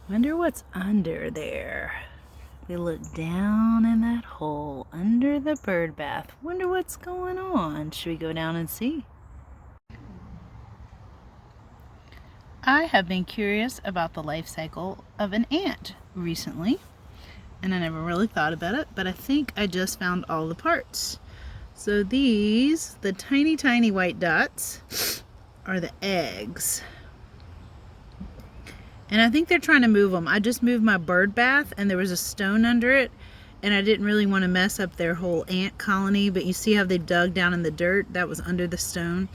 Wonder what's under there. We look down in that hole under the bird bath. Wonder what's going on. Should we go down and see? I have been curious about the life cycle of an ant recently, and I never really thought about it, but I think I just found all the parts. So these, the tiny, tiny white dots, are the eggs. And I think they're trying to move them. I just moved my bird bath and there was a stone under it, and I didn't really want to mess up their whole ant colony, but you see how they dug down in the dirt? That was under the stone.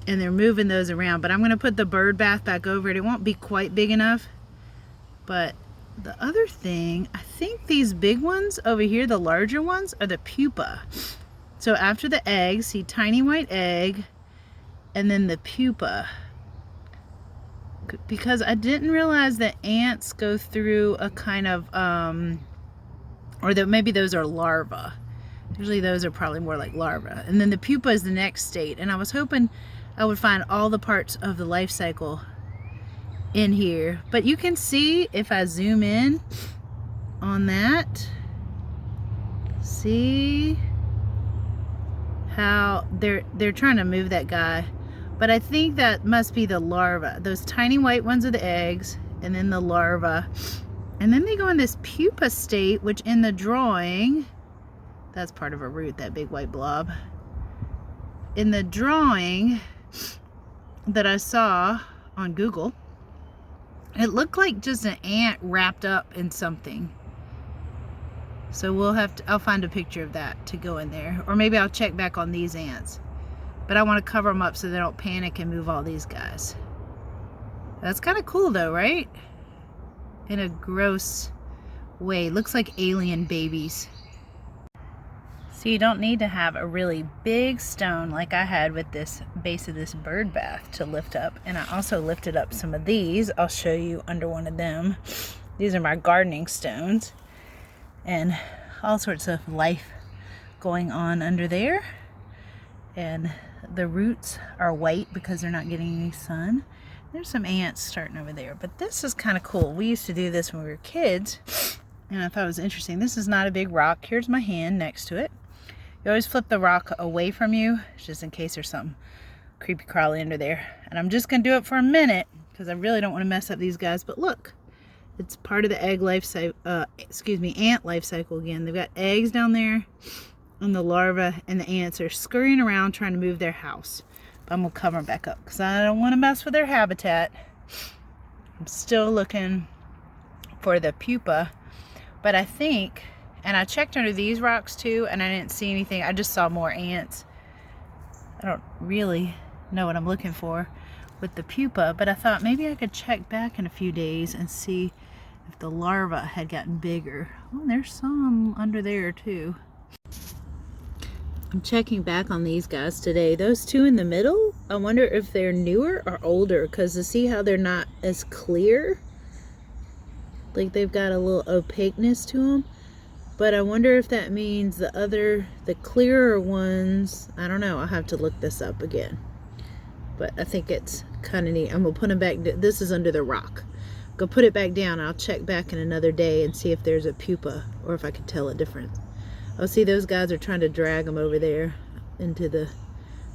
And they're moving those around, but I'm going to put the bird bath back over it. It won't be quite big enough. But the other thing, I think these big ones over here, the larger ones, are the pupa. So after the egg, see tiny white egg, and then the pupa. Because I didn't realize that ants go through a kind of, or that maybe those are larvae. Usually those are probably more like larvae. And then the pupa is the next state. And I was hoping I would find all the parts of the life cycle in here. But you can see if I zoom in on that, see how they're trying to move that guy. But I think that must be the larva. Those tiny white ones are the eggs, and then the larva. And then they go in this pupa state, which in the drawing, that's part of a root, that big white blob. In the drawing that I saw on Google, it looked like just an ant wrapped up in something. So we'll have to, I'll find a picture of that to go in there. Or maybe I'll check back on these ants. But I want to cover them up so they don't panic and move all these guys. That's kind of cool though, right? In a gross way. Looks like alien babies. So you don't need to have a really big stone like I had with this base of this bird bath to lift up. And I also lifted up some of these. I'll show you under one of them. These are my gardening stones. And all sorts of life going on under there. And the roots are white because they're not getting any sun. There's some ants starting over there. But this is kind of cool. We used to do this when we were kids. And I thought it was interesting. This is not a big rock. Here's my hand next to it. You always flip the rock away from you, just in case there's something creepy crawly under there. And I'm just going to do it for a minute because I really don't want to mess up these guys. But look, it's part of the egg life cycle, ant life cycle again. They've got eggs down there, and the larvae and the ants are scurrying around trying to move their house. But I'm going to cover them back up because I don't want to mess with their habitat. I'm still looking for the pupa, but I think, and I checked under these rocks too, and I didn't see anything. I just saw more ants. I don't really know what I'm looking for with the pupa, but I thought maybe I could check back in a few days and see if the larva had gotten bigger. Oh, there's some under there too. I'm checking back on these guys today. Those two in the middle, I wonder if they're newer or older, because to see how they're not as clear, like they've got a little opaqueness to them. But I wonder if that means the clearer ones, I don't know, I'll have to look this up again. But I think it's kind of neat. I'm gonna put them back, this is under the rock. Go put it back down. I'll check back in another day and see if there's a pupa or if I can tell a difference. Oh, see, those guys are trying to drag them over there into the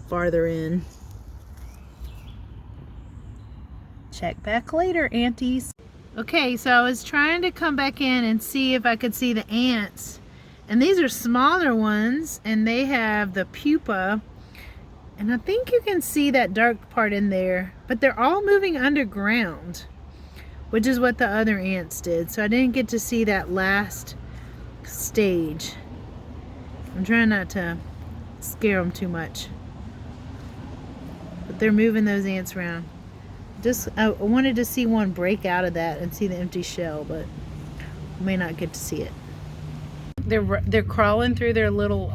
farther in. Check back later, aunties. Okay, so I was trying to come back in and see if I could see the ants. And these are smaller ones, and they have the pupa. And I think you can see that dark part in there. But they're all moving underground, which is what the other ants did. So I didn't get to see that last stage. I'm trying not to scare them too much. But they're moving those ants around. I wanted to see one break out of that and see the empty shell, but I may not get to see it. They're crawling through their little,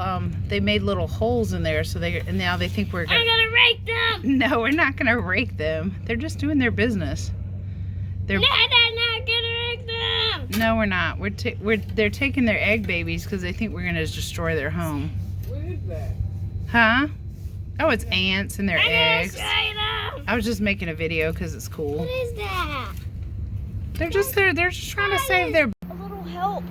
they made little holes in there, so and now they think we're gonna... I'm gonna rake them! No, we're not gonna rake them. They're just doing their business. No, they're not gonna rake them! No, we're not. They're taking their egg babies because they think we're gonna destroy their home. What is that? Huh? Oh, it's ants and their eggs. I'm gonna destroy them! I was just making a video because it's cool. What is that? They're just there. They're just trying to save their. A little help.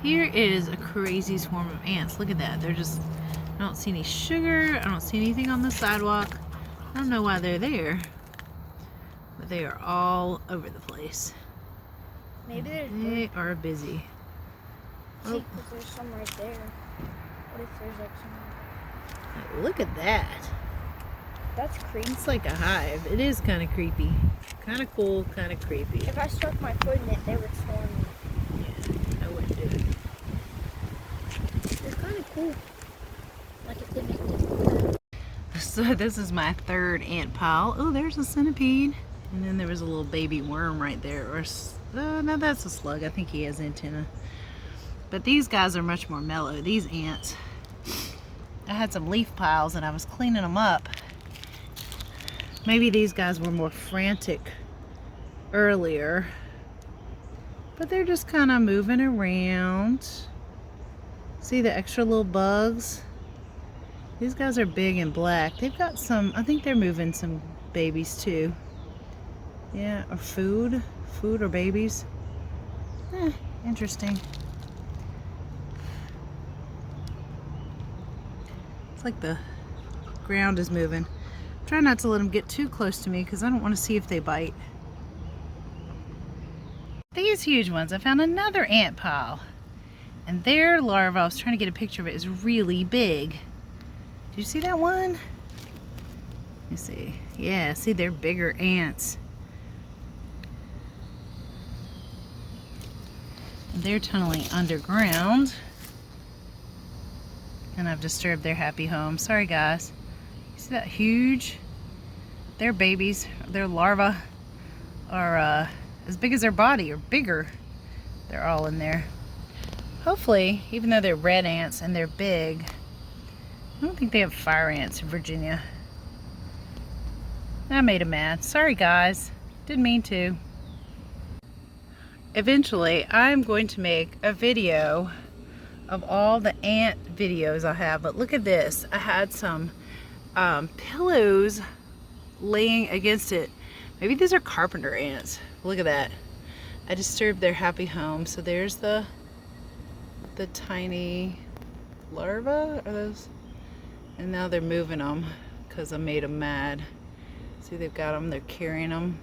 Here is a crazy swarm of ants. Look at that. They're just. I don't see any sugar. I don't see anything on the sidewalk. I don't know why they're there, but they are all over the place. Maybe They are busy. see, because there's some right there. What if there's like some? Look at that. That's creepy. It's like a hive. It is kind of creepy. Kind of cool, kind of creepy. If I stuck my foot in it, they would swarm me. Yeah, I wouldn't do it. It's kind of cool. Like it could make it. So this is my third ant pile. Oh, there's a centipede. And then there was a little baby worm right there. Or no, that's a slug. I think he has antenna. But these guys are much more mellow. These ants. I had some leaf piles and I was cleaning them up. Maybe these guys were more frantic earlier. But they're just kind of moving around. See the extra little bugs? These guys are big and black. They've got some, I think they're moving some babies too. Yeah, or food or babies. Interesting. It's like the ground is moving. Try not to let them get too close to me because I don't want to see if they bite. These huge ones, I found another ant pile. And their larva, I was trying to get a picture of it, is really big. Do you see that one? Let me see. Yeah, see, they're bigger ants. They're tunneling underground. And I've disturbed their happy home. Sorry, guys. You see that huge? Their babies, their larvae are as big as their body or bigger. They're all in there. Hopefully, even though they're red ants and they're big, I don't think they have fire ants in Virginia. I made them mad. Sorry, guys. Didn't mean to. Eventually, I'm going to make a video of all the ant videos I have. But look at this. I had some pillows laying against it. Maybe these are carpenter ants. Look at that. I disturbed their happy home. So there's the tiny larvae. Are those? And now they're moving them because I made them mad. See, they've got them. They're carrying them.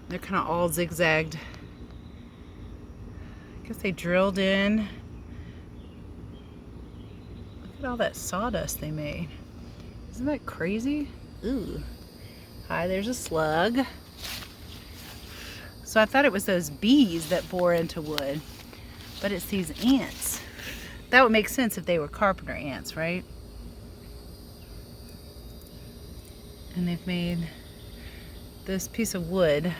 They're kind of all zigzagged. I guess they drilled in. Look at all that sawdust they made. Isn't that crazy? Ooh. Hi, there's a slug. So I thought it was those bees that bore into wood, but it's these ants. That would make sense if they were carpenter ants, right? And they've made this piece of wood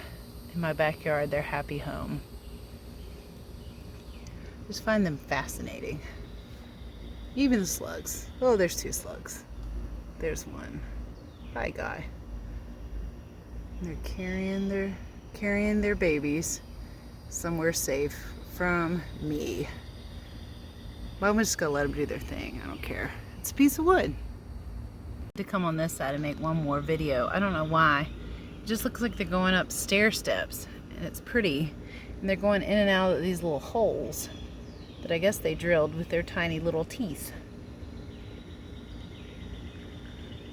in my backyard their happy home. Just find them fascinating. Even the slugs. Oh, there's two slugs. There's one. Hi, guy. They're carrying their babies somewhere safe from me. Well, I'm just gonna let them do their thing. I don't care. It's a piece of wood. To come on this side and make one more video. I don't know why. It just looks like they're going up stair steps, and it's pretty. And they're going in and out of these little holes that I guess they drilled with their tiny little teeth.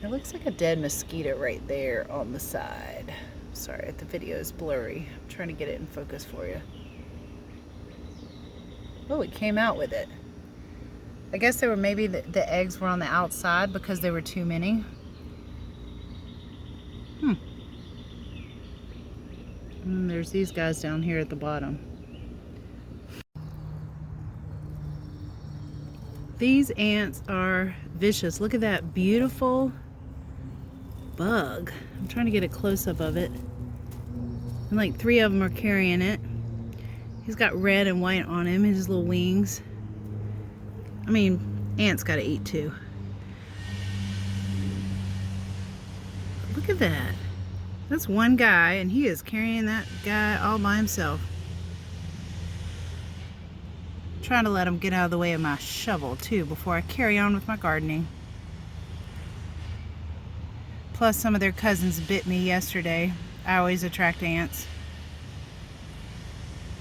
It looks like a dead mosquito right there on the side. Sorry, the video is blurry. I'm trying to get it in focus for you. Oh, it came out with it. I guess there were maybe the eggs were on the outside because there were too many. And there's these guys down here at the bottom. These ants are vicious. Look at that beautiful bug. I'm trying to get a close-up of it. And like 3 of them are carrying it. He's got red and white on him, his little wings. I mean, ants gotta eat too. Look at that. That's one guy, and he is carrying that guy all by himself. Trying to let him get out of the way of my shovel too before I carry on with my gardening. Plus some of their cousins bit me yesterday. I always attract ants.